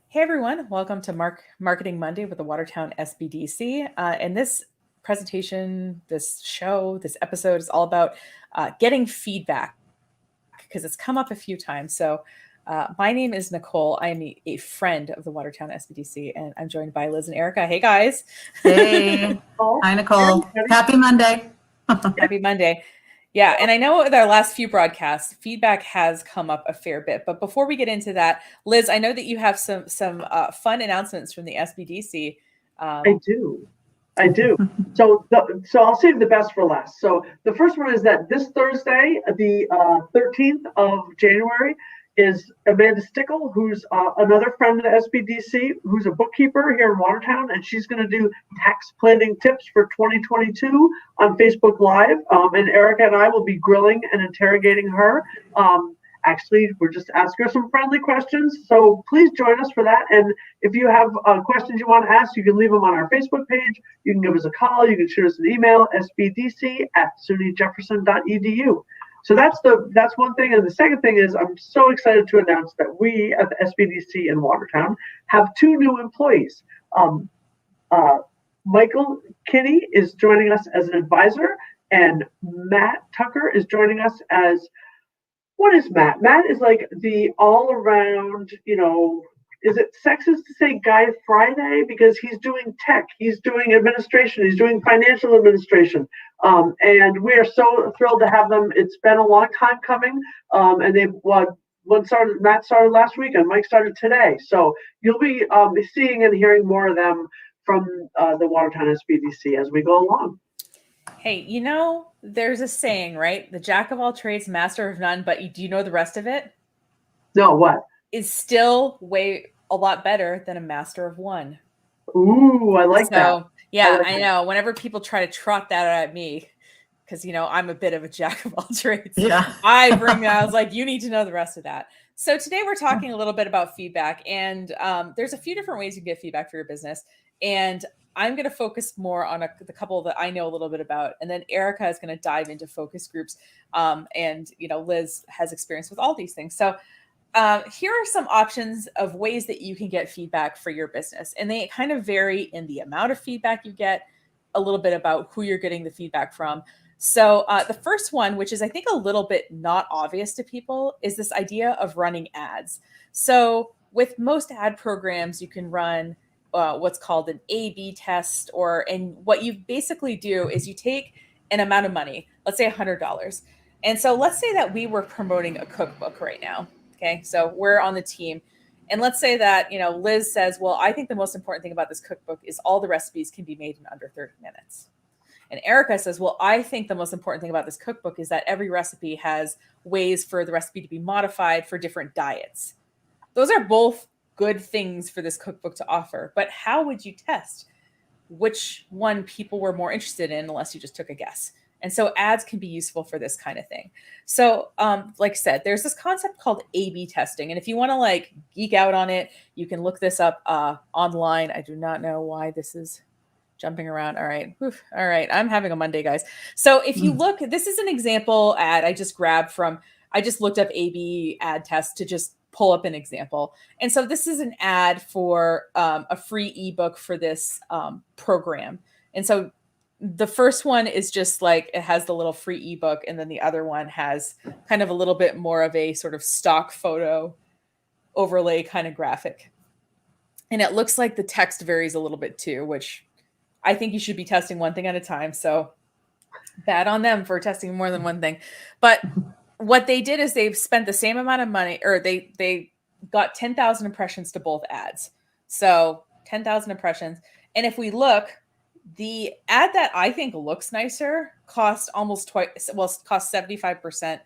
Hey everyone, welcome to Marketing Monday with the Watertown SBDC. And this presentation, this show, this episode is all about getting feedback because it's come up a few times. So my name is Nicole. I'm a friend of the Watertown SBDC, and I'm joined by Liz and Erica. Hey guys. Hey. Hi, Nicole. Happy Monday. Happy Monday. Yeah, and I know with our last few broadcasts, feedback has come up a fair bit. But before we get into that, Liz, I know that you have some fun announcements from the SBDC. I do. So I'll save the best for last. So the first one is that this Thursday, the 13th of January, is Amanda Stickle, who's another friend of the SBDC, who's a bookkeeper here in Watertown, and she's going to do tax planning tips for 2022 on Facebook Live. And Erica and I will be grilling and interrogating her. Actually, we're just asking her some friendly questions. So please join us for that. And if you have questions you want to ask, you can leave them on our Facebook page. You can give us a call. You can shoot us an email, sbdc@sunyjefferson.edu. So that's one thing. And the second thing is I'm so excited to announce that we at the SBDC in Watertown have two new employees. Michael Kinney is joining us as an advisor, and Matt Tucker is joining us as, what is Matt? Matt is like the all-around, is it sexist to say Guy Friday? Because he's doing tech, he's doing administration, he's doing financial administration. And we are so thrilled to have them. It's been a long time coming. And Matt started last week and Mike started today. So you'll be seeing and hearing more of them from the Watertown SBDC as we go along. Hey, there's a saying, right? The jack of all trades, master of none, but do you know the rest of it? No, what? Is still a lot better than a master of one. Ooh, I like that. Yeah, I know. Whenever people try to trot that at me, because, I'm a bit of a jack of all trades. Yeah. I was like, you need to know the rest of that. So today we're talking a little bit about feedback, and there's a few different ways you can get feedback for your business. And I'm going to focus more on the couple that I know a little bit about. And then Erica is going to dive into focus groups. And, Liz has experience with all these things. So here are some options of ways that you can get feedback for your business. And they kind of vary in the amount of feedback you get, a little bit about who you're getting the feedback from. So the first one, which is I think a little bit not obvious to people, is this idea of running ads. So with most ad programs, you can run what's called an A/B test, and what you basically do is you take an amount of money, let's say $100. And so let's say that we were promoting a cookbook right now. Okay, so we're on the team. And let's say that, Liz says, well, I think the most important thing about this cookbook is all the recipes can be made in under 30 minutes. And Erica says, well, I think the most important thing about this cookbook is that every recipe has ways for the recipe to be modified for different diets. Those are both good things for this cookbook to offer. But how would you test which one people were more interested in unless you just took a guess? And so ads can be useful for this kind of thing. So like I said, there's this concept called A/B testing. And if you want to geek out on it, you can look this up online. I do not know why this is jumping around. All right. All right. I'm having a Monday, guys. So if you look, this is an example ad I just looked up A/B ad test to just pull up an example. And so this is an ad for a free ebook for this program. And so the first one is just it has the little free ebook, and then the other one has kind of a little bit more of a sort of stock photo overlay kind of graphic. And it looks like the text varies a little bit too, which I think you should be testing one thing at a time. So bad on them for testing more than one thing. But what they did is they've spent the same amount of money, or they got 10,000 impressions to both ads. So 10,000 impressions. And if we look, the ad that I think looks nicer cost almost twice, cost 75%,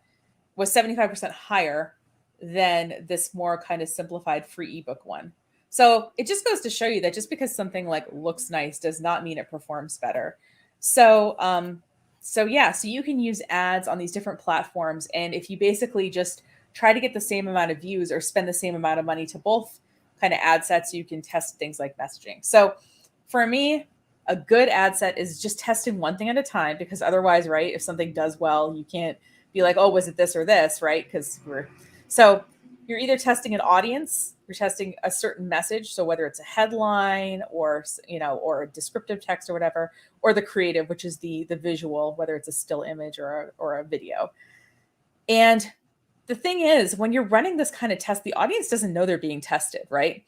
was 75% higher than this more kind of simplified free ebook one. So it just goes to show you that just because something looks nice does not mean it performs better. So you can use ads on these different platforms. And if you basically just try to get the same amount of views or spend the same amount of money to both kind of ad sets, you can test things like messaging. So for me, a good ad set is just testing one thing at a time, because otherwise, if something does well, you can't be like, oh, was it this or this, right? So you're either testing an audience, you're testing a certain message. So whether it's a headline or, or a descriptive text or whatever, or the creative, which is the visual, whether it's a still image or a video. And the thing is, when you're running this kind of test, the audience doesn't know they're being tested, right?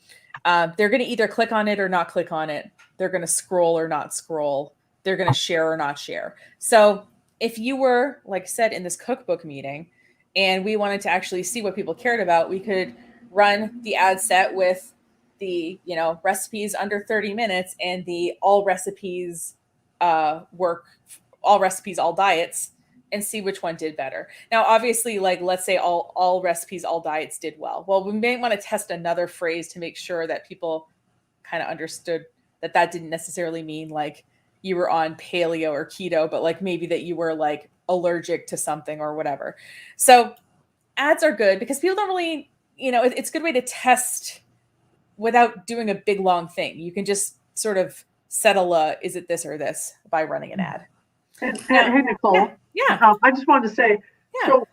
They're going to either click on it or not click on it. They're going to scroll or not scroll. They're going to share or not share. So if you were, like I said, in this cookbook meeting and we wanted to actually see what people cared about, we could run the ad set with the, recipes under 30 minutes and the all recipes, all recipes, all diets, and see which one did better. Now, obviously, like, let's say all recipes, all diets did well. Well, we may want to test another phrase to make sure that people kind of understood that didn't necessarily mean like you were on paleo or keto, but like maybe that you were like allergic to something or whatever. So ads are good because people don't really, it's a good way to test without doing a big, long thing. You can just sort of settle is it this or this by running an ad. Hey, Nicole. Yeah. I just wanted to say, so,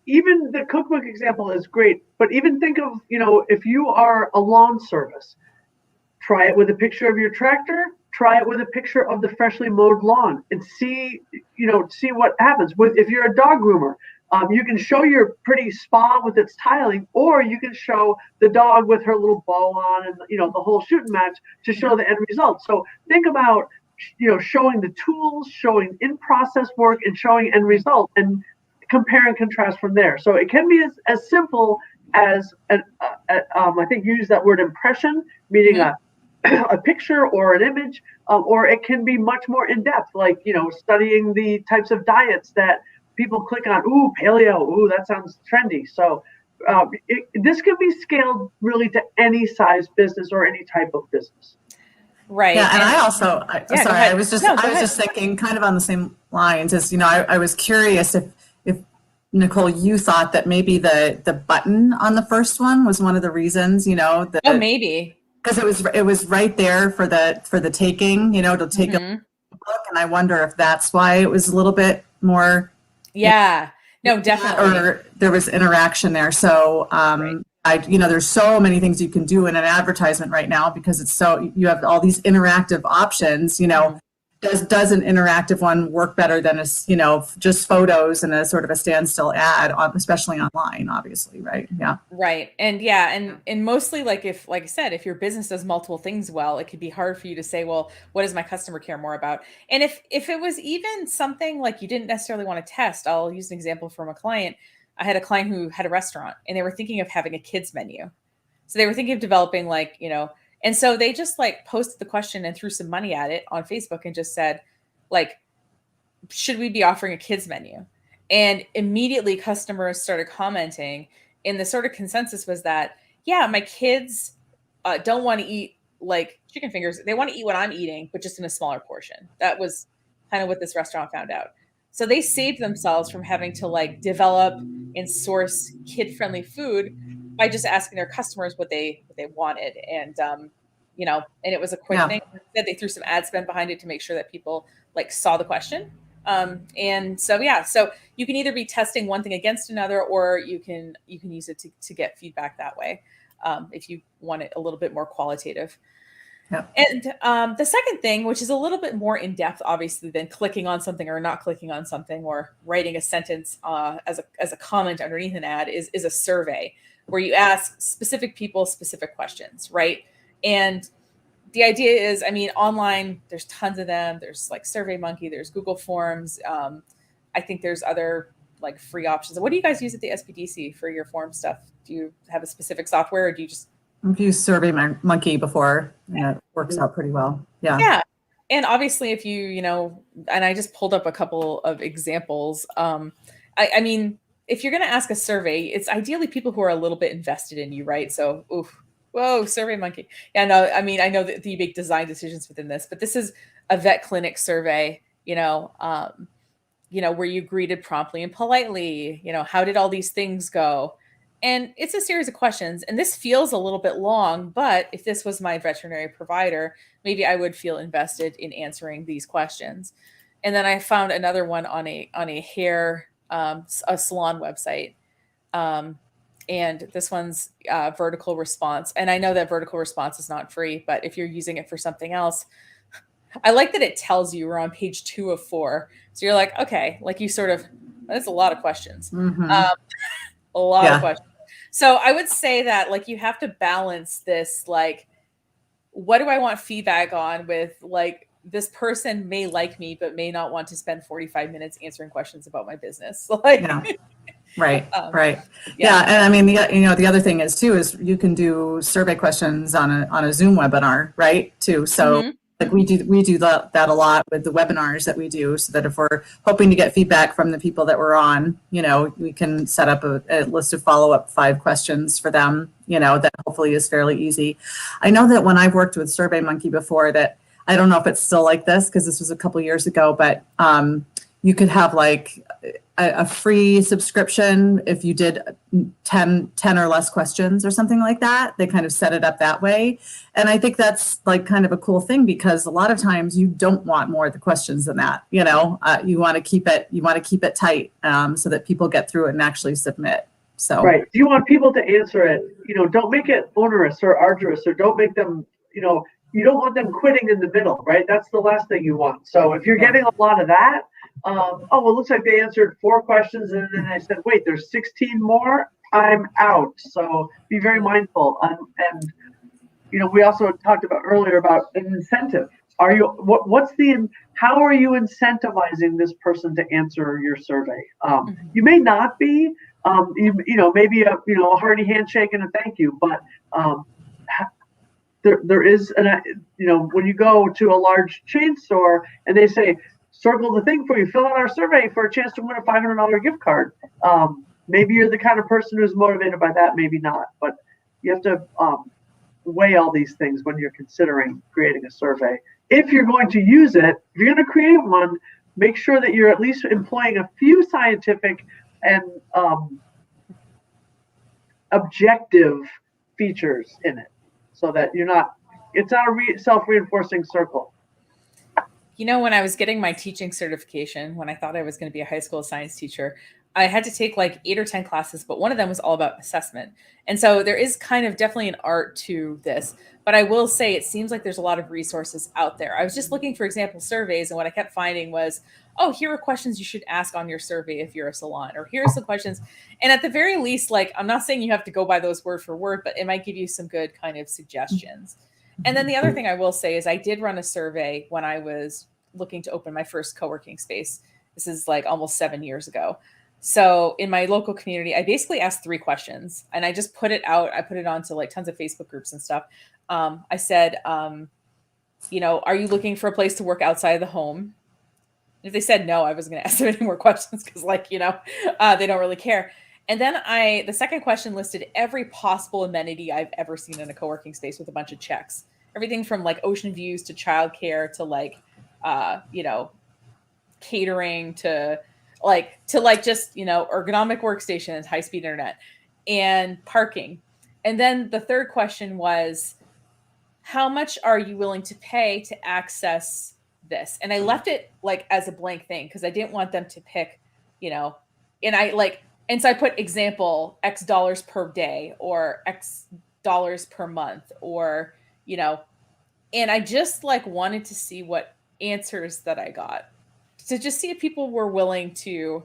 even the cookbook example is great, but even think of, if you are a lawn service, try it with a picture of your tractor, try it with a picture of the freshly mowed lawn and see what happens. If you're a dog groomer, you can show your pretty spa with its tiling, or you can show the dog with her little bow on and, the whole shooting match to show the end result. So think about, showing the tools, showing in-process work, and showing end result, and compare and contrast from there. So it can be as simple as, I think you use that word impression, meaning a picture or an image, or it can be much more in-depth, like, studying the types of diets that people click on. Ooh, paleo. Ooh, that sounds trendy. So this can be scaled really to any size business or any type of business. Right. Yeah, and I also, I was just thinking kind of on the same lines as, I was curious if Nicole, you thought that maybe the button on the first one was one of the reasons, maybe. Because it was right there for the taking, to take a look, and I wonder if that's why it was a little bit more. Yeah, no, definitely. Or there was interaction there. So, Right. There's so many things you can do in an advertisement right now because you have all these interactive options, Does an interactive one work better than just photos and a sort of a standstill ad, especially online, obviously, right? Yeah. Right. And mostly like I said, if your business does multiple things well, it could be hard for you to say, well, what does my customer care more about? And if it was even something like you didn't necessarily want to test, I'll use an example from a client. I had a client who had a restaurant and they were thinking of having a kids menu. So they were thinking of developing and so they just like posted the question and threw some money at it on Facebook and just said, like, should we be offering a kids menu? And immediately customers started commenting. And the sort of consensus was that, yeah, my kids don't want to eat like chicken fingers. They want to eat what I'm eating, but just in a smaller portion. That was kind of what this restaurant found out. So they saved themselves from having to like develop and source kid-friendly food by just asking their customers what they wanted. And, and it was a quick thing. They threw some ad spend behind it to make sure that people like saw the question. And so you can either be testing one thing against another, or you can use it to get feedback that way. If you want it a little bit more qualitative. Yeah. And the second thing, which is a little bit more in depth, obviously, than clicking on something or not clicking on something or writing a sentence as a comment underneath an ad, is a survey where you ask specific people specific questions, right? And the idea is, online, there's tons of them. There's like SurveyMonkey, there's Google Forms. I think there's other like free options. What do you guys use at the SBDC for your form stuff? Do you have a specific software, or do you just? I've used SurveyMonkey before, and it works out pretty well. Yeah. Yeah. And obviously if and I just pulled up a couple of examples. If you're going to ask a survey, it's ideally people who are a little bit invested in you, right? So, whoa, SurveyMonkey. Yeah, no, I know that you make design decisions within this, but this is a vet clinic survey, where you greeted promptly and politely, how did all these things go? And it's a series of questions. And this feels a little bit long, but if this was my veterinary provider, maybe I would feel invested in answering these questions. And then I found another one on a hair, a salon website. and this one's vertical response. And I know that vertical response is not free, but if you're using it for something else, I like that it tells you we're on page 2 of 4. So you're like, okay, like you sort of, that's a lot of questions. Mhm. A lot Yeah. of questions. So I would say that like you have to balance this, like, what do I want feedback on with, like, this person may like me, but may not want to spend 45 minutes answering questions about my business. Like, Yeah. Right. Um, Right. yeah. Yeah. And I mean, the other thing is too, is you can do survey questions on a Zoom webinar, right? Too. So Mhm. like we do that a lot with the webinars that we do, so that if we're hoping to get feedback from the people that we're on, we can set up a list of follow-up 5 questions for them, that hopefully is fairly easy. I know that when I've worked with SurveyMonkey before, that I don't know if it's still like this because this was a couple years ago, but you could have like a free subscription if you did 10 or less questions or something like that. They kind of set it up that way. And I think that's like kind of a cool thing, because a lot of times you don't want more of the questions than that. You want to keep it tight, so that people get through it and actually submit. So Right. Do you want people to answer it? Don't make it onerous or arduous, or don't make them, you don't want them quitting in the middle, right? That's the last thing you want. So if you're Yeah. getting a lot of that, it looks like they answered 4 questions, and then I said, wait, there's 16 more. I'm out. So be very mindful. And we also talked about earlier about an incentive. How are you incentivizing this person to answer your survey? You may not be, maybe a hearty handshake and a thank you, but there is when you go to a large chain store and they say, circle the thing for you, fill out our survey for a chance to win a $500 gift card. Maybe you're the kind of person who's motivated by that, maybe not, but you have to weigh all these things when you're considering creating a survey. If you're going to use it, if you're going to create one, make sure that you're at least employing a few scientific and objective features in it, so that it's not a self-reinforcing circle. When I was getting my teaching certification, when I thought I was going to be a high school science teacher, I had to take like 8 or 10 classes, but one of them was all about assessment. And so there is kind of definitely an art to this, but I will say it seems like there's a lot of resources out there. I was just looking for example surveys, and what I kept finding was, oh, here are questions you should ask on your survey if you're a salon, or here's some questions. And at the very least, like, I'm not saying you have to go by those word for word, but it might give you some good kind of suggestions. And then the other thing I will say is I did run a survey when I was looking to open my first co-working space. This is like almost 7 years ago. So in my local community, I basically asked 3 questions, and I just put it out. I put it onto like tons of Facebook groups and stuff. I said, are you looking for a place to work outside of the home? If they said no, I wasn't going to ask them any more questions, because they don't really care. And then the second question listed every possible amenity I've ever seen in a co-working space with a bunch of checks. Everything from like ocean views to childcare to like, catering to just, ergonomic workstations, high-speed internet, and parking. And then the third question was, how much are you willing to pay to access this? And I left it like as a blank thing, because I didn't want them to pick, and so I put example, X dollars per day or X dollars per month, or, and I just like wanted to see what answers that I got, to just see if people were willing to.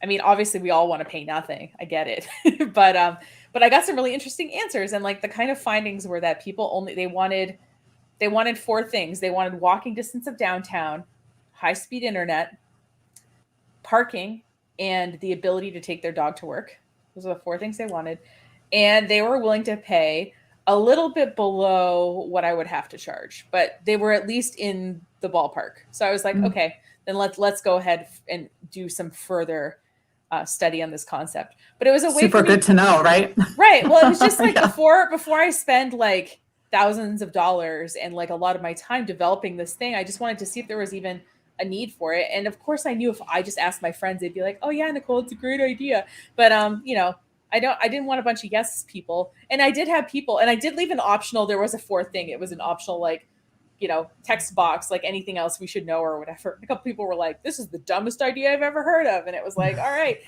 I mean, obviously we all want to pay nothing. I get it. but I got some really interesting answers, and like the kind of findings were that people they wanted 4 things. They wanted walking distance of downtown, high-speed internet, parking, and the ability to take their dog to work. Those are the 4 things they wanted. And they were willing to pay a little bit below what I would have to charge, but they were at least in the ballpark. So I was like, okay, then let's go ahead and do some further study on this concept. But it was a way super good to know, right? Right. Well, it was just like Yeah. before I spend like thousands of dollars and like a lot of my time developing this thing, I just wanted to see if there was even a need for it. And of course I knew if I just asked my friends, they'd be like, oh yeah, Nicole, it's a great idea. But I didn't want a bunch of yes people. And I did have people, and I did leave an optional. There was a 4th thing. It was an optional, like, text box, like anything else we should know or whatever. A couple people were like, this is the dumbest idea I've ever heard of. And it was like, all right.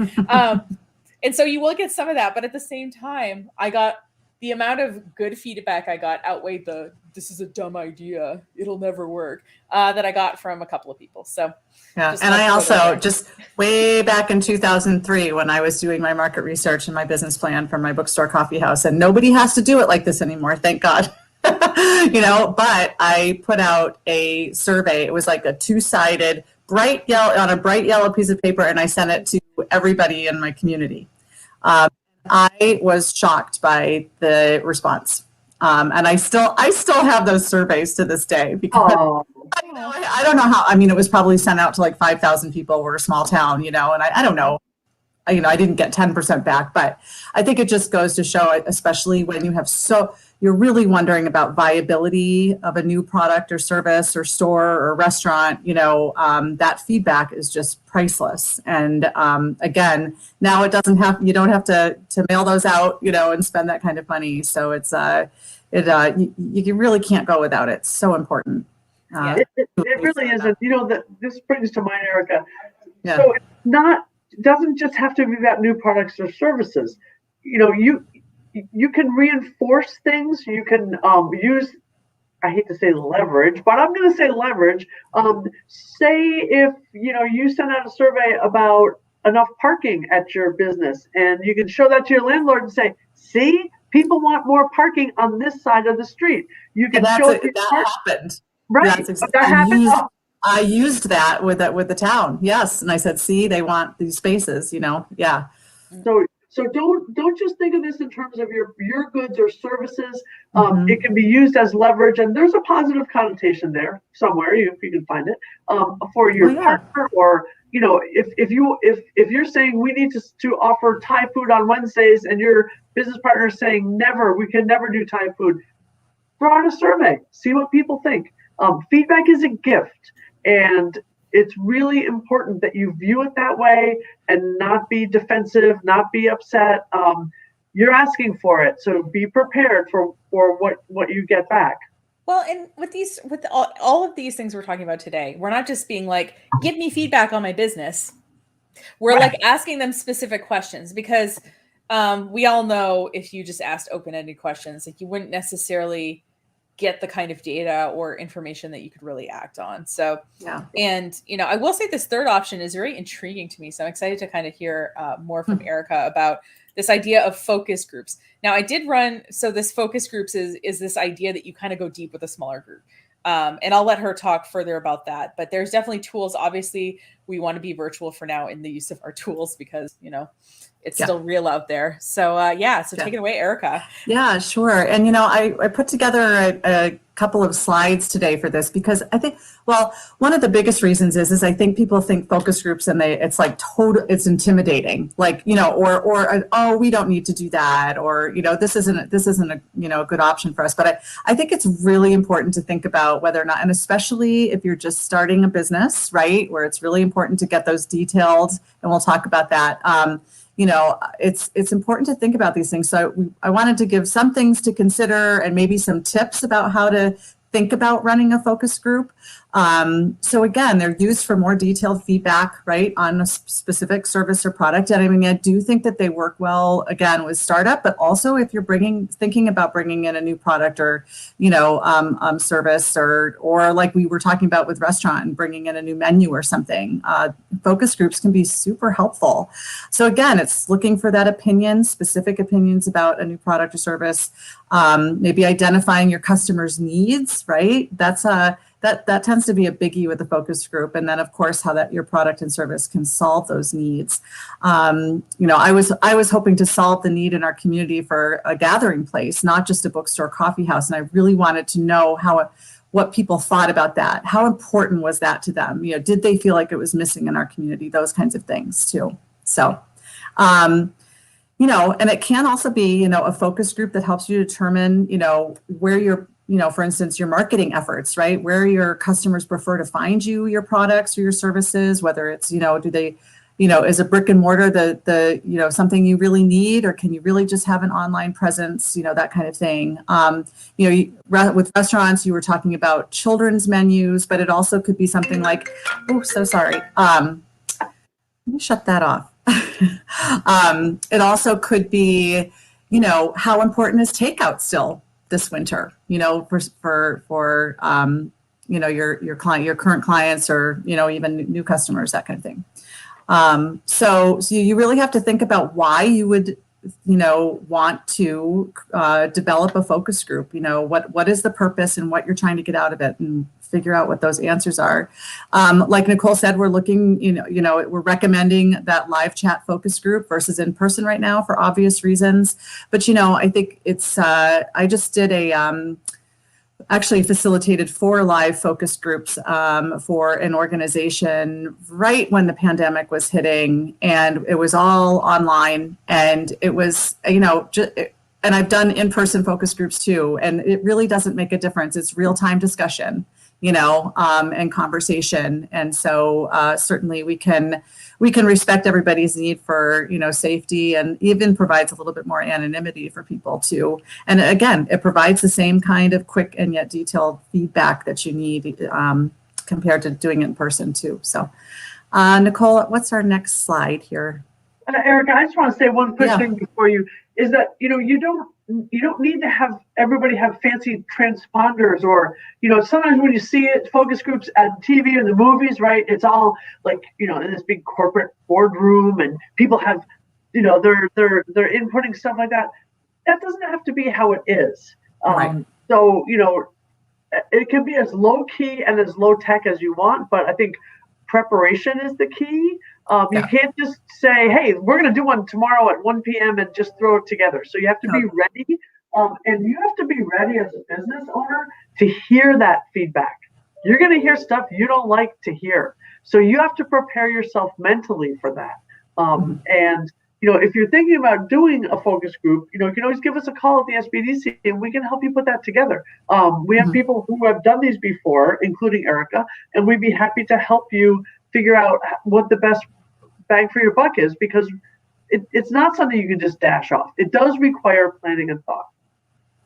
And so you will get some of that, but at the same time, I got the amount of good feedback I got outweighed the "this is a dumb idea, it'll never work" that I got from a couple of people. So yeah, and I also just way back in 2003 when I was doing my market research and my business plan for my bookstore coffee house, and nobody has to do it like this anymore, thank God. But I put out a survey. It was like a two-sided bright yellow on a bright yellow piece of paper, and I sent it to everybody in my community. I was shocked by the response, and I still have those surveys to this day because I don't know how. I mean, it was probably sent out to like 5,000 people. We're a small town, and I don't know. I didn't get 10% back, but I think it just goes to show, especially when you have you're really wondering about viability of a new product or service or store or restaurant, that feedback is just priceless. And again, now you don't have to mail those out, and spend that kind of money. So it's, you really can't go without it. It's so important. It really is. That this brings to mind, Erica. Yeah. So it doesn't just have to be about new products or services. You can reinforce things. You can use, I hate to say leverage, but I'm going to say leverage. Say if, you send out a survey about enough parking at your business, and you can show that to your landlord and say, see, people want more parking on this side of the street. You can show it. That happened. Right. Exactly. That happened. I used that with the town. Yes. And I said, see, they want these spaces, yeah. So don't just think of this in terms of your goods or services. It can be used as leverage, and there's a positive connotation there somewhere if you can find it for your partner, or if you're saying we need to offer Thai food on Wednesdays, and your business partner is saying we can never do Thai food. Throw out a survey, see what people think. Feedback is a gift, and it's really important that you view it that way and not be defensive, not be upset. You're asking for it, so be prepared for what you get back. Well, and with all of these things we're talking about today, we're not just being like, give me feedback on my business. We're like asking them specific questions, because we all know if you just asked open-ended questions, like you wouldn't necessarily get the kind of data or information that you could really act on. So, yeah. And, I will say this third option is very intriguing to me. So I'm excited to kind of hear more from Erica about this idea of focus groups. Now I did so this focus groups is this idea that you kind of go deep with a smaller group. And I'll let her talk further about that, but there's definitely tools. Obviously we want to be virtual for now in the use of our tools, because, it's still real out there. So take it away, Erica. Yeah, sure. And, I put together a couple of slides today for this, because I think, one of the biggest reasons is I think people think focus groups and it's like it's intimidating, like, or we don't need to do that, or, this isn't a good option for us. But I think it's really important to think about whether or not, and especially if you're just starting a business, right, where it's really important to get those detailed, and we'll talk about that. It's important to think about these things. So I wanted to give some things to consider and maybe some tips about how to think about running a focus group. So again, they're used for more detailed feedback, right, on a specific service or product. And I do think that they work well, again, with startup, but also if you're thinking about bringing in a new product or, service, or like we were talking about with restaurant and bringing in a new menu or something, focus groups can be super helpful. So again, it's looking for that specific opinions about a new product or service, maybe identifying your customers' needs, right? That tends to be a biggie with the focus group. And then of course, how your product and service can solve those needs. I was hoping to solve the need in our community for a gathering place, not just a bookstore coffee house. And I really wanted to know what people thought about that. How important was that to them? Did they feel like it was missing in our community? Those kinds of things too. So, and it can also be, a focus group that helps you determine, where you're, for instance, your marketing efforts, right? Where your customers prefer to find your products or your services, whether it's, do they, is a brick and mortar the something you really need, or can you really just have an online presence, that kind of thing. With restaurants, you were talking about children's menus, but it also could be something like, oh, so sorry. Let me shut that off. It also could be, you know, how important is takeout still this winter, you know, for you know, your client, your current clients, or, you know, even new customers, that kind of thing. So you really have to think about why you would, you know, want to develop a focus group. You know, what is the purpose and what you're trying to get out of it, and figure out what those answers are. Like Nicole said, we're looking, we're recommending that live chat focus group versus in person right now for obvious reasons. But, you know, I think it's, I just did actually facilitated 4 live focus groups for an organization right when the pandemic was hitting, and it was all online, and it was, you know, and I've done in-person focus groups too, and it really doesn't make a difference. It's real-time discussion, you know, and conversation. And so certainly we can respect everybody's need for, you know, safety, and even provides a little bit more anonymity for people too. And again, it provides the same kind of quick and yet detailed feedback that you need compared to doing it in person too. So Nicole, what's our next slide here? Erica, I just want to say one quick thing before you, is that, you know, you don't need to have everybody have fancy transponders, or, you know, sometimes when you see it, focus groups at TV or the movies, right, it's all like, you know, in this big corporate boardroom, and people have, you know, they're inputting stuff like that. That doesn't have to be how it is. Right. So, you know, it can be as low key and as low tech as you want, but I think preparation is the key. You can't just say, hey, we're going to do one tomorrow at 1 p.m. and just throw it together. So you have to be ready. And you have to be ready as a business owner to hear that feedback. You're going to hear stuff you don't like to hear. So you have to prepare yourself mentally for that. And, you know, if you're thinking about doing a focus group, you know, you can always give us a call at the SBDC and we can help you put that together. We have people who have done these before, including Erica, and we'd be happy to help you figure out what the best bang for your buck is, because it's not something you can just dash off. It does require planning and thought.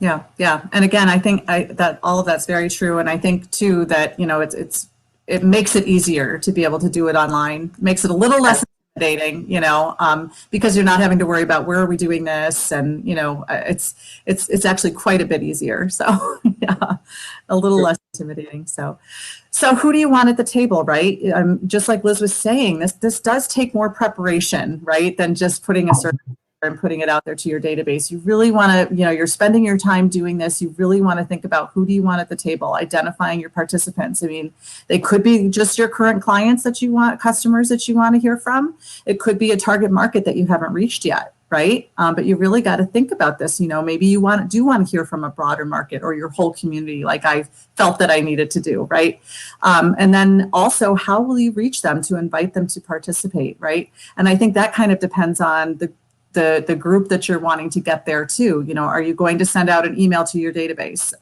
Yeah. And again, I think that all of that's very true. And I think too that, you know, it makes it easier to be able to do it online, makes it a little less intimidating, you know, because you're not having to worry about where are we doing this, and, you know, it's actually quite a bit easier. So yeah, a little less intimidating. So who do you want at the table, right? Just like Liz was saying, this does take more preparation, right, than just putting a survey and putting it out there to your database. You really want to, you know, you're spending your time doing this. You really want to think about who do you want at the table, identifying your participants. I mean, they could be just your current clients that you want, customers that you want to hear from. It could be a target market that you haven't reached yet, right? But you really got to think about this. You know, maybe you do want to hear from a broader market or your whole community, like I felt that I needed to do, right? And then also, how will you reach them to invite them to participate, right? And I think that kind of depends on the group that you're wanting to get there too. You know, are you going to send out an email to your database?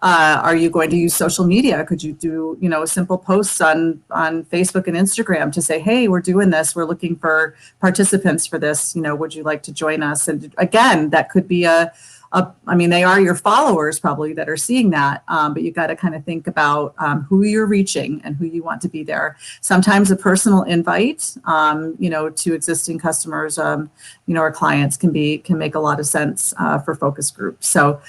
Are you going to use social media? Could you do, you know, simple posts on Facebook and Instagram to say, hey, we're doing this. We're looking for participants for this. You know, would you like to join us? And again, that could be I mean, they are your followers probably that are seeing that, but you got to kind of think about who you're reaching and who you want to be there. Sometimes a personal invite, you know, to existing customers, you know, or clients can make a lot of sense for focus groups. So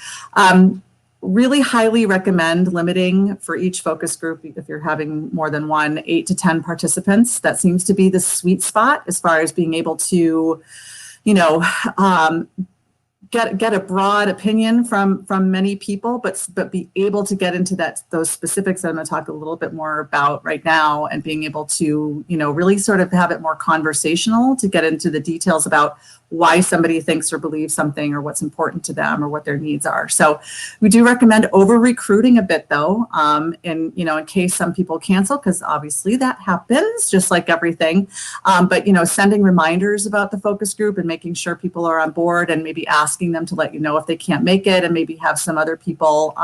really highly recommend limiting for each focus group, if you're having more than one, 8 to 10 participants. That seems to be the sweet spot as far as being able to, you know, get a broad opinion from many people, but be able to get into those specifics that I'm going to talk a little bit more about right now, and being able to, you know, really sort of have it more conversational to get into the details about why somebody thinks or believes something, or what's important to them, or what their needs are. So we do recommend over recruiting a bit though, in case some people cancel, because obviously that happens just like everything. But, you know, sending reminders about the focus group and making sure people are on board, and maybe asking them to let you know if they can't make it, and maybe have some other people,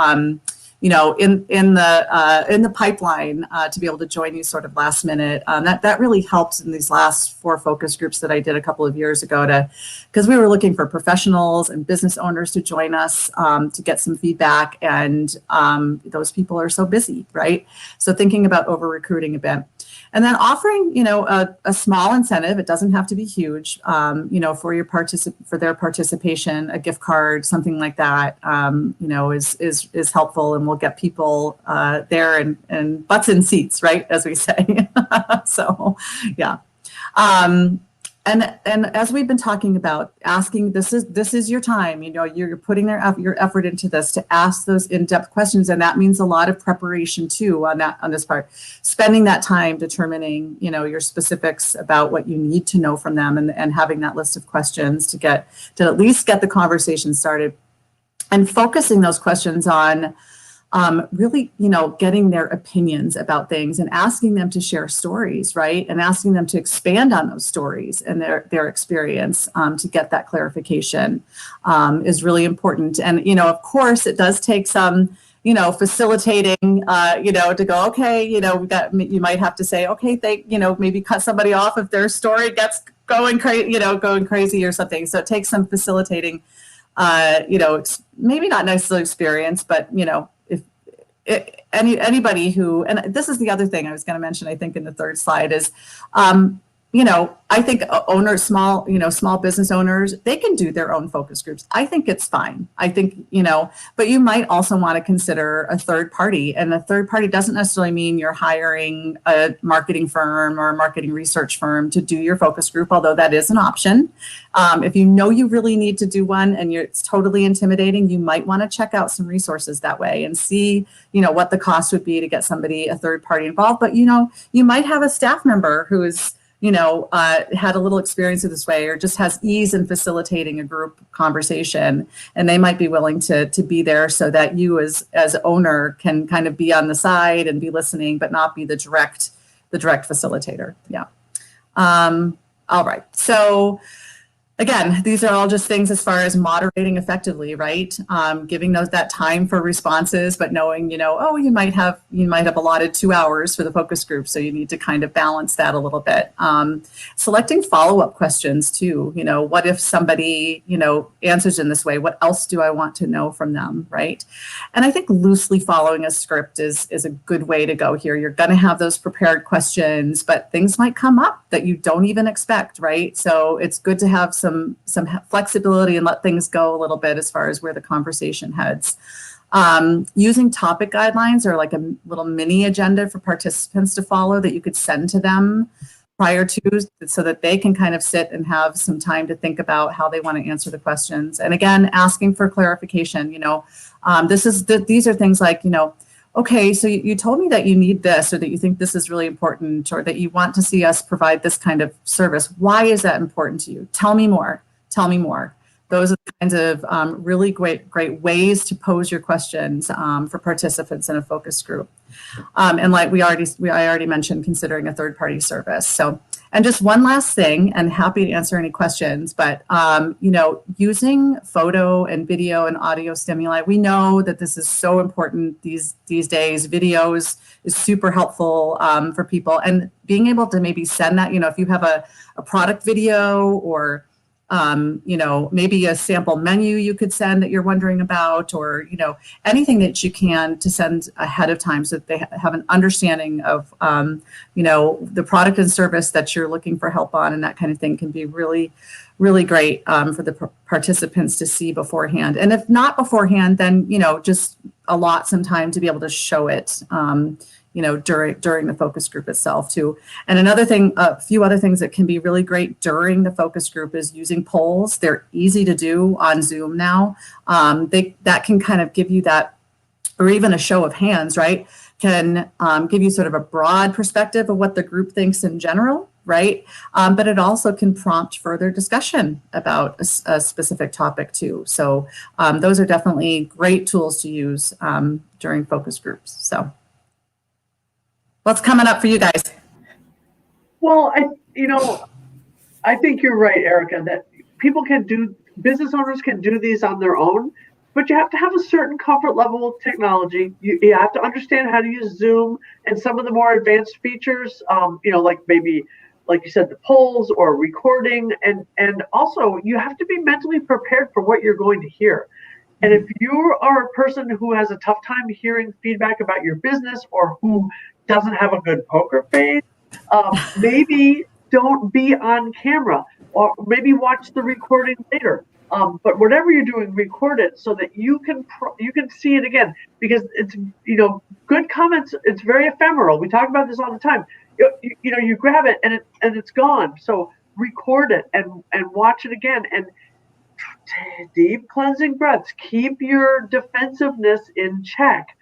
you know, in the pipeline to be able to join you sort of last minute. That really helps in these last 4 focus groups that I did a couple of years ago, because we were looking for professionals and business owners to join us to get some feedback, and those people are so busy, right? So thinking about over recruiting a bit. And then offering, a small incentive. It doesn't have to be huge, for their participation, a gift card, something like that, is helpful and will get people there and butts in seats, right, as we say. So, yeah. And as we've been talking about, asking, this is your time. You're putting your effort into this to ask those in-depth questions, and that means a lot of preparation too on this part. Spending that time determining, your specifics about what you need to know from them, and having that list of questions to at least get the conversation started, and focusing those questions on really, getting their opinions about things and asking them to share stories, right? And asking them to expand on those stories and their experience to get that clarification is really important. And, of course, it does take some, facilitating, to go, okay, you might have to say, okay, maybe cut somebody off if their story gets going crazy or something. So it takes some facilitating, maybe not necessarily experience, but, anybody who, and this is the other thing I was going to mention, I think in the third slide is, I think owners, small business owners, they can do their own focus groups. I think it's fine. I think, but you might also want to consider a third party, and a third party doesn't necessarily mean you're hiring a marketing firm or a marketing research firm to do your focus group, although that is an option. If you really need to do one and it's totally intimidating, you might want to check out some resources that way and see, what the cost would be to get a third party involved. But, you might have a staff member who is, had a little experience in this way, or just has ease in facilitating a group conversation, and they might be willing to be there so that you as owner can kind of be on the side and be listening, but not be the direct facilitator. Yeah. All right. So again, these are all just things as far as moderating effectively, right? Giving that time for responses, but knowing, you might have allotted 2 hours for the focus group, so you need to kind of balance that a little bit. Selecting follow-up questions too. What if somebody, answers in this way? What else do I want to know from them, right? And I think loosely following a script is a good way to go here. You're going to have those prepared questions, but things might come up that you don't even expect, right? So it's good to have some flexibility and let things go a little bit as far as where the conversation heads. Using topic guidelines, or like a little mini agenda for participants to follow that you could send to them prior to, so that they can kind of sit and have some time to think about how they want to answer the questions. And again, asking for clarification. These are things like, okay, so you told me that you need this, or that you think this is really important, or that you want to see us provide this kind of service. Why is that important to you? Tell me more. Tell me more. Those are the kinds of really great ways to pose your questions for participants in a focus group. And like I already mentioned, considering a third-party service. So, and just one last thing, and happy to answer any questions, but using photo and video and audio stimuli, we know that this is so important these days. Videos is super helpful for people, and being able to maybe send that, if you have a product video, or maybe a sample menu you could send that you're wondering about, or, anything that you can to send ahead of time so that they have an understanding of, the product and service that you're looking for help on, and that kind of thing can be really, really great for the participants to see beforehand. And if not beforehand, then, just allot some time to be able to show it, during the focus group itself too. And another thing, a few other things that can be really great during the focus group is using polls. They're easy to do on Zoom now. That can kind of give you that, or even a show of hands, right? Can give you sort of a broad perspective of what the group thinks in general, right? But it also can prompt further discussion about a specific topic too. So those are definitely great tools to use during focus groups. So. What's coming up for you guys? Well, I think you're right, Erica, that business owners can do these on their own, but you have to have a certain comfort level of technology. You have to understand how to use Zoom and some of the more advanced features, like maybe, like you said, the polls or recording. And also you have to be mentally prepared for what you're going to hear. And if you are a person who has a tough time hearing feedback about your business, or who doesn't have a good poker face, Maybe don't be on camera, or maybe watch the recording later. But whatever you're doing, record it so that you can see it again, because it's, good comments. It's very ephemeral. We talk about this all the time. You grab it and it's gone. So record it and watch it again, and deep cleansing breaths. Keep your defensiveness in check.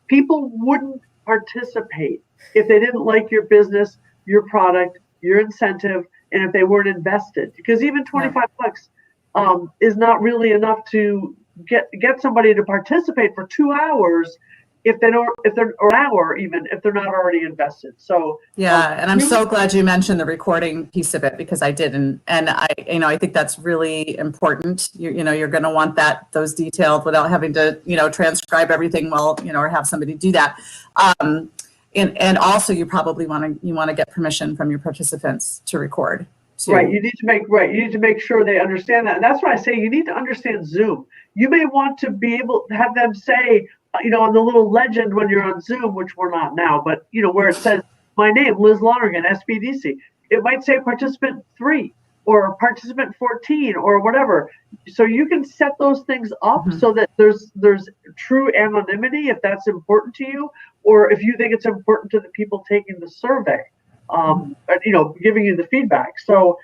People wouldn't participate if they didn't like your business, your product, your incentive, and if they weren't invested. Because even $25 is not really enough to get somebody to participate for 2 hours if they're an hour, even if they're not already invested. So and I'm so glad you mentioned the recording piece of it, because I didn't, and I think that's really important. You're going to want those detailed without having to transcribe everything or have somebody do that. And also you probably want to get permission from your participants to record too. Right. You need to make sure they understand that. And that's why I say you need to understand Zoom. You may want to be able to have them say, on the little legend when you're on Zoom, which we're not now, but where it says my name, Liz Lonergan, SBDC, it might say participant 3 or participant 14 or whatever. So you can set those things up so that there's true anonymity if that's important to you, or if you think it's important to the people taking the survey, giving you the feedback. So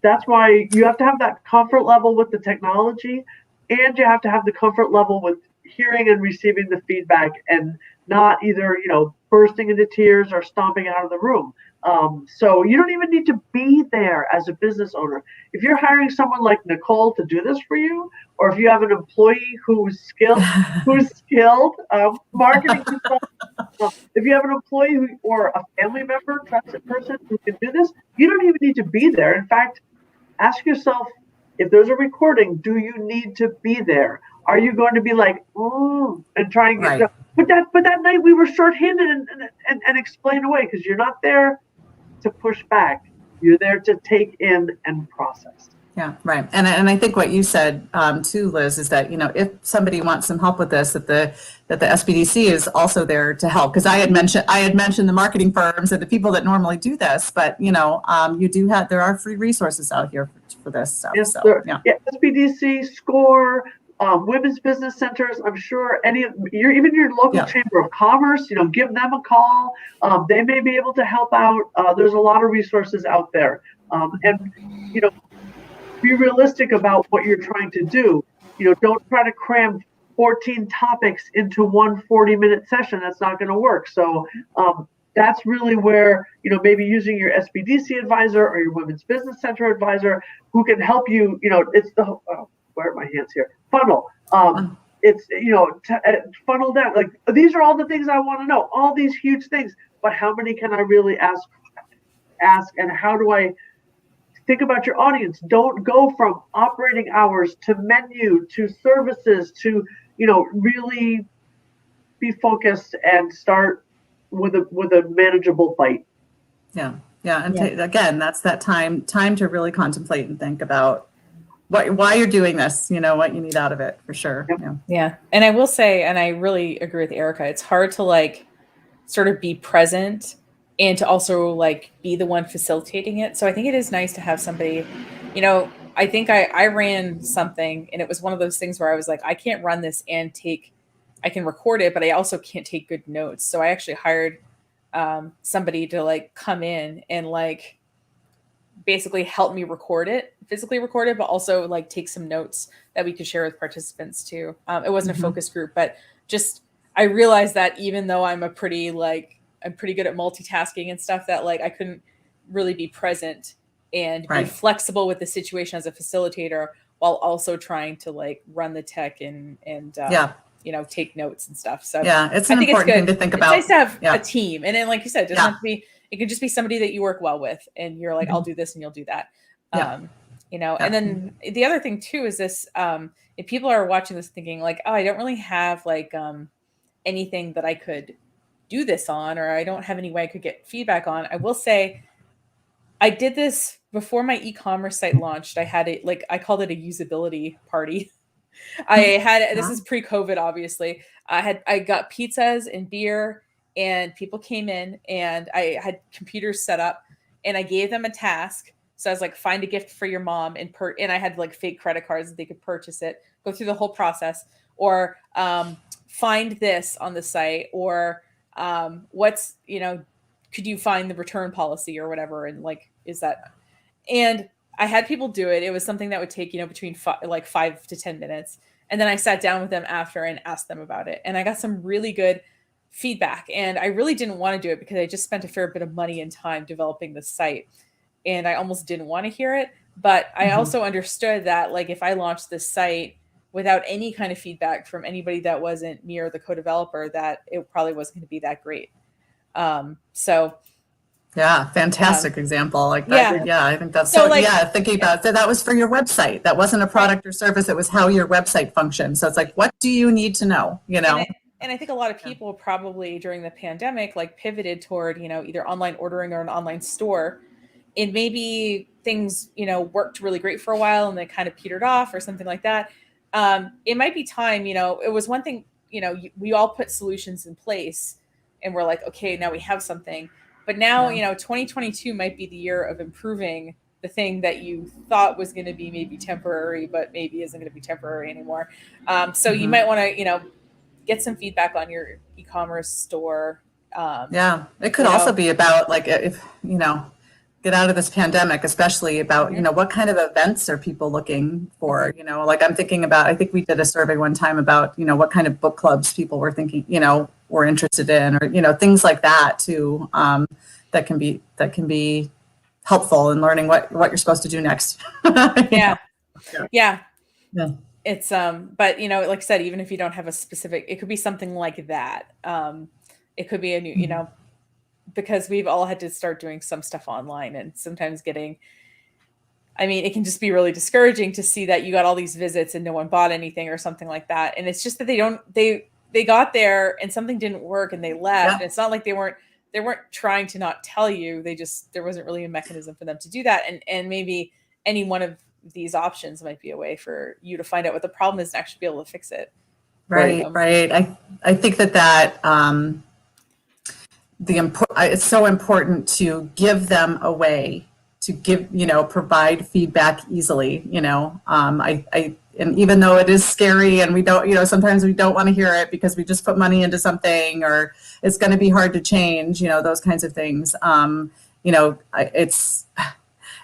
that's why you have to have that comfort level with the technology, and you have to have the comfort level with hearing and receiving the feedback, and not either bursting into tears or stomping out of the room. So you don't even need to be there as a business owner. If you're hiring someone like Nicole to do this for you, or if you have an employee who's skilled, marketing consultant, if you have an employee or a family member, trusted person who can do this, you don't even need to be there. In fact, ask yourself, if there's a recording, do you need to be there? Are you going to be like, oh, and try and get but that night we were shorthanded and explain away, because you're not there to push back. You're there to take in and process. Yeah, right. And I think what you said too, Liz, is that if somebody wants some help with this, that the SBDC is also there to help. Because I had mentioned the marketing firms and the people that normally do this, but there are free resources out here for this stuff. Yes, so, SBDC, SCORE, women's business centers. I'm sure even your local chamber of commerce, give them a call. They may be able to help out. There's a lot of resources out there, and be realistic about what you're trying to do. Don't try to cram 14 topics into one 40-minute session. That's not going to work. So that's really where, maybe using your SBDC advisor or your women's business center advisor who can help you. It's the where are my hands here? Funnel. It's funnel down. Like, these are all the things I want to know. All these huge things, but how many can I really ask? And how do I think about your audience? Don't go from operating hours to menu to services to really be focused and start with a manageable bite. And again, that's that time to really contemplate and think about why you're doing this, what you need out of it, for sure. Yeah. And I will say, and I really agree with Erica, it's hard to sort of be present and to also be the one facilitating it. So I think it is nice to have somebody, I think I ran something, and it was one of those things where I was like, I can't run this and I can record it, but I also can't take good notes. So I actually hired somebody to come in and basically help me physically record it, but also take some notes that we could share with participants too. It wasn't a focus group, but just, I realized that even though I'm pretty good at multitasking and stuff, that I couldn't really be present and be flexible with the situation as a facilitator while also trying to run the tech and take notes and stuff. So it's an important thing to think about. It's nice to have a team. And then, like you said, it doesn't have to be, it could just be somebody that you work well with and you're like, I'll do this and you'll do that. And then the other thing too, is this, if people are watching this thinking I don't really have anything that I could do this on, or I don't have any way I could get feedback on, I will say I did this before my e-commerce site launched. I had it, I called it a usability party. I had, this is pre-COVID, obviously. I got pizzas and beer and people came in, and I had computers set up, and I gave them a task. So I was like, find a gift for your mom, and I had like fake credit cards that they could purchase it, go through the whole process, or find this on the site, or what's, could you find the return policy or whatever, and like, is that, and I had people do it. It was something that would take, between 5 to 10 minutes. And then I sat down with them after and asked them about it. And I got some really good feedback. And I really didn't want to do it because I just spent a fair bit of money and time developing the site. And I almost didn't want to hear it. But I also understood that, like, if I launched this site without any kind of feedback from anybody that wasn't me or the co-developer, that it probably wasn't going to be that great. Yeah, fantastic example. Like that. Yeah, I think that's so. Thinking about that was for your website. That wasn't a product or service. It was how your website functioned. So it's like, what do you need to know? And I think a lot of people probably during the pandemic like pivoted toward either online ordering or an online store, and maybe things worked really great for a while and they kind of petered off or something like that. It might be time. It was one thing. We all put solutions in place, and we're like, okay, now we have something. But now, 2022 might be the year of improving the thing that you thought was going to be maybe temporary, but maybe isn't going to be temporary anymore. So you might want to, get some feedback on your e-commerce store. It could also be about like, if, get out of this pandemic, especially about, what kind of events are people looking for? Like I'm thinking about, I think we did a survey one time about, what kind of book clubs people were thinking, were interested in, or, things like that too, that can be helpful in learning what you're supposed to do next. Yeah. It's, but like I said, even if you don't have a specific, it could be something like that. It could be a new, because we've all had to start doing some stuff online, and sometimes it can just be really discouraging to see that you got all these visits and no one bought anything or something like that. And it's just that they got there and something didn't work and they left. And it's not like they weren't trying to not tell you. There wasn't really a mechanism for them to do that. And maybe any one of these options might be a way for you to find out what the problem is and actually be able to fix it. Right. I think that it's so important to give them a way to provide feedback easily, and even though it is scary and we don't, sometimes we don't want to hear it because we just put money into something, or it's going to be hard to change, those kinds of things.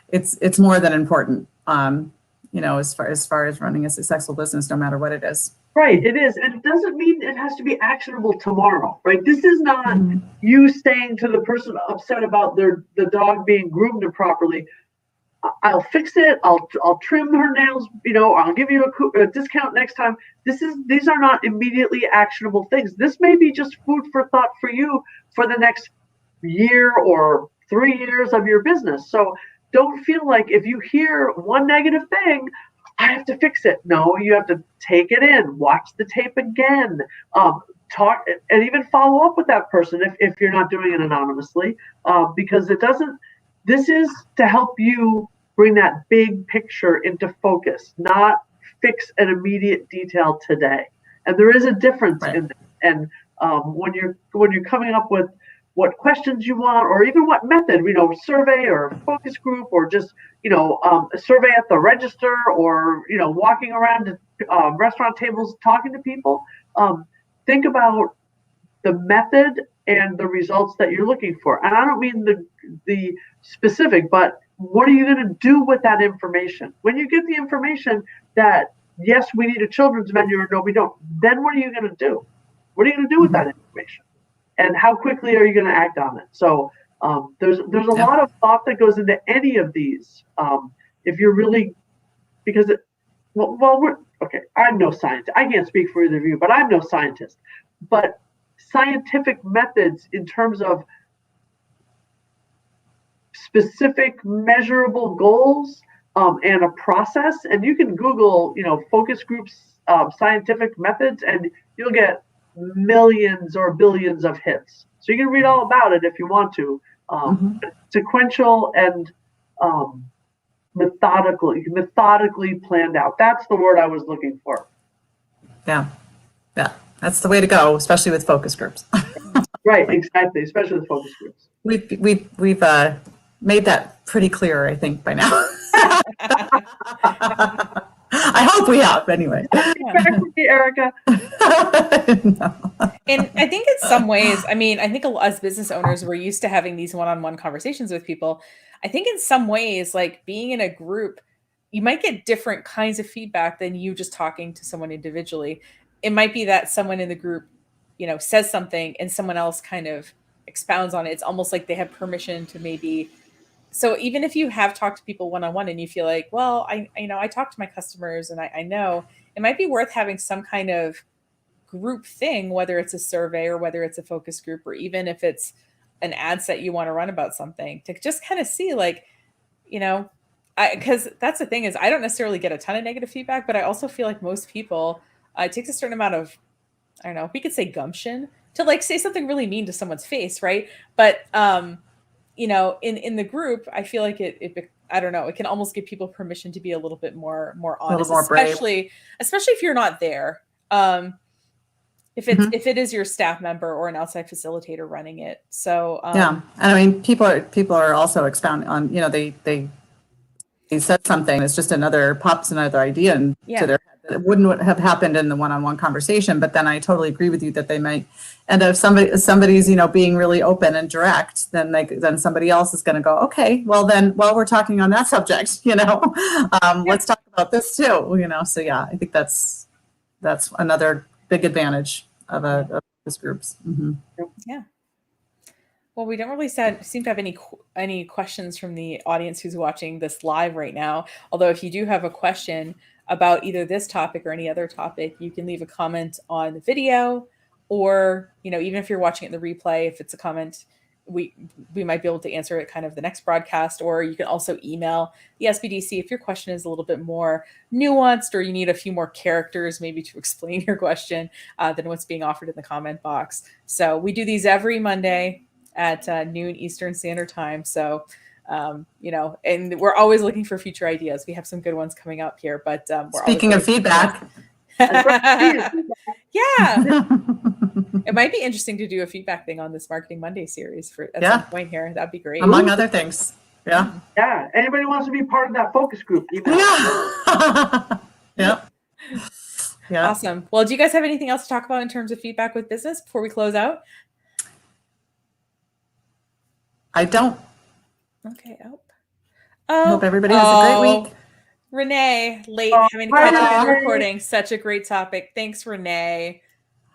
It's more than important, as far as running a successful business, no matter what it is. Right, it is. And it doesn't mean it has to be actionable tomorrow, right? This is not you saying to the person upset about the dog being groomed improperly, I'll fix it, I'll trim her nails, I'll give you a discount next time. These are not immediately actionable things. This may be just food for thought for you for the next year or 3 years of your business. So don't feel like if you hear one negative thing, I have to fix it. No, you have to take it in, watch the tape again, talk, and even follow up with that person if you're not doing it anonymously, because this is to help you bring that big picture into focus, not fix an immediate detail today. And there is a difference in that. And when you're coming up with what questions you want, or even what method, survey or focus group, or just, a survey at the register, or, walking around to restaurant tables, talking to people, think about the method and the results that you're looking for. And I don't mean the specific, but what are you going to do with that information? When you get the information that, yes, we need a children's menu, or no, we don't, then what are you going to do? What are you going to do with that information? And how quickly are you going to act on it? So there's a lot of thought that goes into any of these. If you're really, because I'm no scientist. I can't speak for either of you, but I'm no scientist. But scientific methods in terms of specific measurable goals and a process, and you can Google, focus groups, scientific methods, and you'll get millions or billions of hits. So you can read all about it if you want to. Sequential and methodically planned out. That's the word I was looking for. Yeah, that's the way to go, especially with focus groups. Right, exactly, especially the focus groups. We've made that pretty clear, I think, by now. I hope we have, anyway. Back with me, Erica. No. And I think in some ways, I mean, I think as business owners, we're used to having these one-on-one conversations with people. I think in some ways, like being in a group, you might get different kinds of feedback than you just talking to someone individually. It might be that someone in the group, says something and someone else kind of expounds on it. It's almost like they have permission to maybe. So even if you have talked to people one-on-one and you feel like, well, I talk to my customers and I know, it might be worth having some kind of group thing, whether it's a survey or whether it's a focus group, or even if it's an ad set you want to run about something, to just kind of see, like, because that's the thing is, I don't necessarily get a ton of negative feedback, but I also feel like most people, it takes a certain amount of, I don't know, we could say gumption to like say something really mean to someone's face, right? But in the group, I feel like it I don't know, it can almost give people permission to be a little bit more honest, more brave. especially if you're not there. If it is your staff member or an outside facilitator running it. So yeah, and I mean, people are also expounding on, they said something, it's just pops another idea into their head that it wouldn't have happened in the one-on-one conversation. But then I totally agree with you that they might, and if somebody's being really open and direct, then somebody else is going to go, okay, well then, while we're talking on that subject, let's talk about this too. So yeah, I think that's another big advantage of these groups. Mm-hmm. Yeah. Well, we don't really seem to have any questions from the audience who's watching this live right now. Although if you do have a question about either this topic or any other topic, you can leave a comment on the video, or, even if you're watching it in the replay, if it's a comment, we might be able to answer it kind of the next broadcast, or you can also email the SBDC if your question is a little bit more nuanced, or you need a few more characters maybe to explain your question than what's being offered in the comment box. So we do these every Monday at noon Eastern Standard Time. So, and we're always looking for future ideas. We have some good ones coming up here, but we're speaking of feedback. Yeah. It might be interesting to do a feedback thing on this Marketing Monday series at some point here. That'd be great. Among other things. Yeah. Yeah. Anybody wants to be part of that focus group? Yeah. Yep. Yeah. Awesome. Well, do you guys have anything else to talk about in terms of feedback with business before we close out? I don't. Okay. Hope everybody has a great week. Renee, late having to catch up on recording. Such a great topic. Thanks, Renee.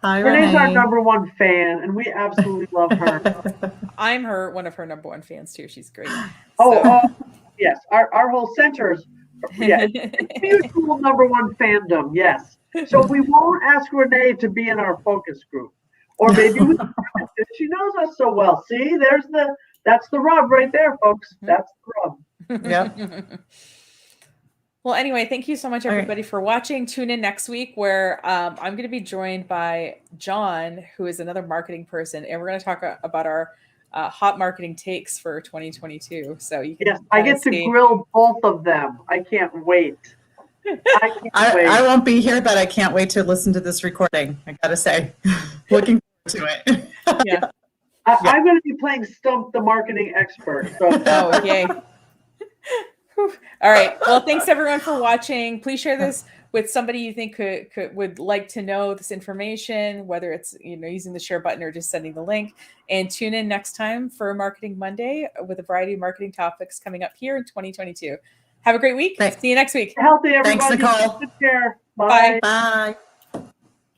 Hi, Renee's Renee. our #1 fan, and we absolutely love her. I'm one of her #1 fans too. She's great. Yes, our whole center's mutual #1 fandom. Yes, so we won't ask Renee to be in our focus group, or maybe she knows us so well. See, that's the rub right there, folks. That's the rub. Yep. Well, anyway, thank you so much, everybody, for watching. Tune in next week, where I'm going to be joined by John, who is another marketing person, and we're going to talk about our hot marketing takes for 2022. So you can. Yes, I get to grill both of them. I can't wait. I won't be here, but I can't wait to listen to this recording. I gotta say, looking forward to it. Yeah. I'm going to be playing Stump the Marketing Expert. So. Oh, yay. All right. Well, thanks everyone for watching. Please share this with somebody you think would like to know this information, whether it's using the share button or just sending the link. And tune in next time for Marketing Monday with a variety of marketing topics coming up here in 2022. Have a great week. Thanks. See you next week. Healthy, everybody. Thanks, Nicole. Take care. Bye. Bye.